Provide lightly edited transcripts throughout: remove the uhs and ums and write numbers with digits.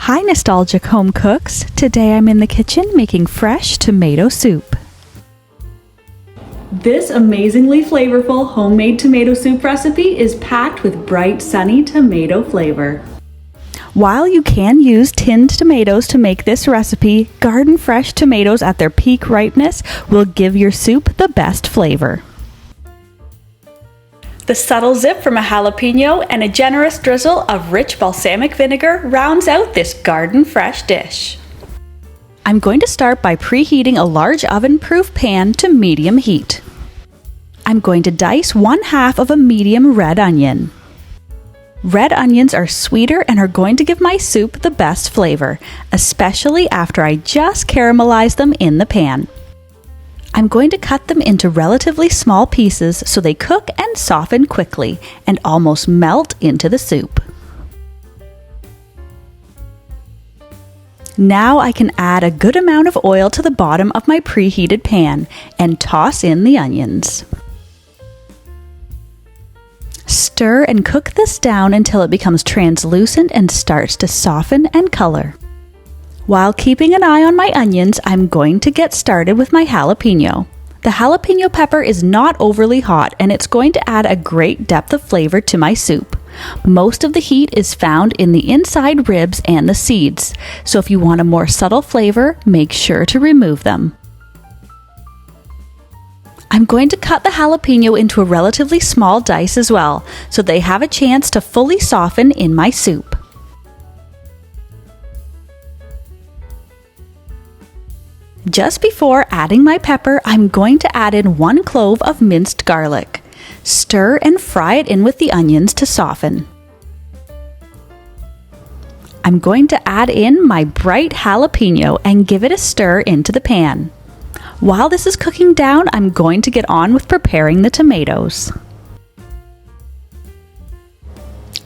Hi nostalgic home cooks! Today I'm in the kitchen making fresh tomato soup. This amazingly flavorful homemade tomato soup recipe is packed with bright sunny tomato flavor. While you can use tinned tomatoes to make this recipe, garden fresh tomatoes at their peak ripeness will give your soup the best flavor. The subtle zip from a jalapeno and a generous drizzle of rich balsamic vinegar rounds out this garden fresh dish. I'm going to start by preheating a large oven-proof pan to medium heat. I'm going to dice 1/2 of a medium red onion. Red onions are sweeter and are going to give my soup the best flavor, especially after I just caramelize them in the pan. I'm going to cut them into relatively small pieces so they cook and soften quickly and almost melt into the soup. Now I can add a good amount of oil to the bottom of my preheated pan and toss in the onions. Stir and cook this down until it becomes translucent and starts to soften and color. While keeping an eye on my onions, I'm going to get started with my jalapeno. The jalapeno pepper is not overly hot and it's going to add a great depth of flavor to my soup. Most of the heat is found in the inside ribs and the seeds, so if you want a more subtle flavor, make sure to remove them. I'm going to cut the jalapeno into a relatively small dice as well, so they have a chance to fully soften in my soup. Just before adding my pepper, I'm going to add in 1 clove of minced garlic. Stir and fry it in with the onions to soften. I'm going to add in my bright jalapeno and give it a stir into the pan. While this is cooking down, I'm going to get on with preparing the tomatoes.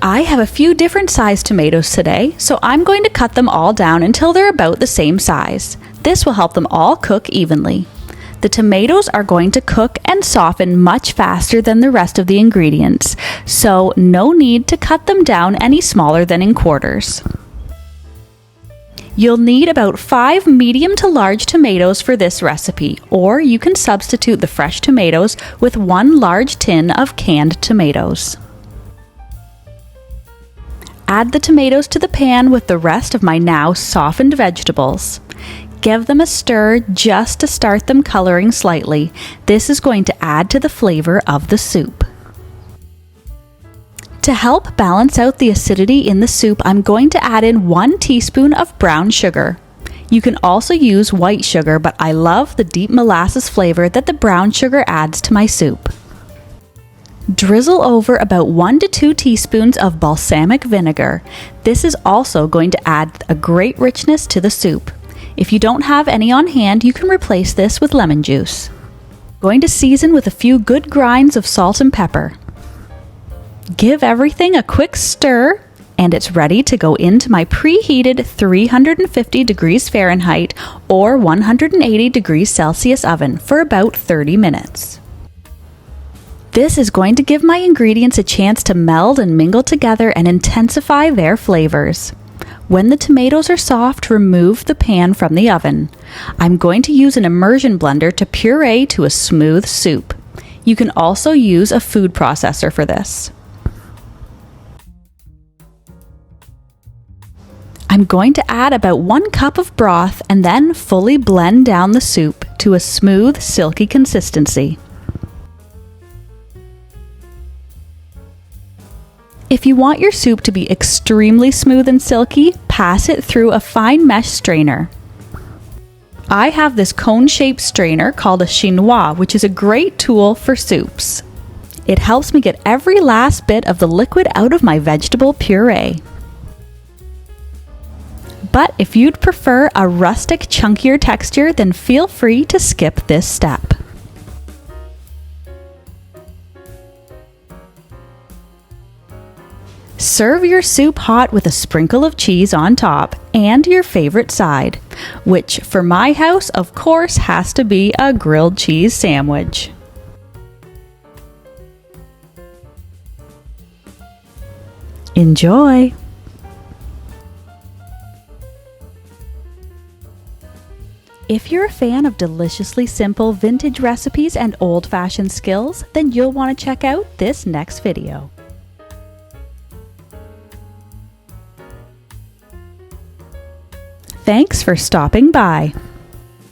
I have a few different sized tomatoes today, so I'm going to cut them all down until they're about the same size. This will help them all cook evenly. The tomatoes are going to cook and soften much faster than the rest of the ingredients, so no need to cut them down any smaller than in quarters. You'll need about 5 medium to large tomatoes for this recipe, or you can substitute the fresh tomatoes with 1 large tin of canned tomatoes. Add the tomatoes to the pan with the rest of my now softened vegetables. Give them a stir just to start them coloring slightly. This is going to add to the flavor of the soup. To help balance out the acidity in the soup, I'm going to add in 1 teaspoon of brown sugar. You can also use white sugar, but I love the deep molasses flavor that the brown sugar adds to my soup. Drizzle over about 1 to 2 teaspoons of balsamic vinegar. This is also going to add a great richness to the soup. If you don't have any on hand, you can replace this with lemon juice. Going to season with a few good grinds of salt and pepper. Give everything a quick stir, and it's ready to go into my preheated 350 degrees Fahrenheit or 180 degrees Celsius oven for about 30 minutes. This is going to give my ingredients a chance to meld and mingle together and intensify their flavors. When the tomatoes are soft, remove the pan from the oven. I'm going to use an immersion blender to puree to a smooth soup. You can also use a food processor for this. I'm going to add about 1 cup of broth and then fully blend down the soup to a smooth, silky consistency. If you want your soup to be extremely smooth and silky, pass it through a fine mesh strainer. I have this cone-shaped strainer called a chinois, which is a great tool for soups. It helps me get every last bit of the liquid out of my vegetable puree. But if you'd prefer a rustic, chunkier texture, then feel free to skip this step. Serve your soup hot with a sprinkle of cheese on top and your favorite side, which for my house, of course, has to be a grilled cheese sandwich. Enjoy! If you're a fan of deliciously simple vintage recipes and old-fashioned skills, then you'll want to check out this next video. Thanks for stopping by.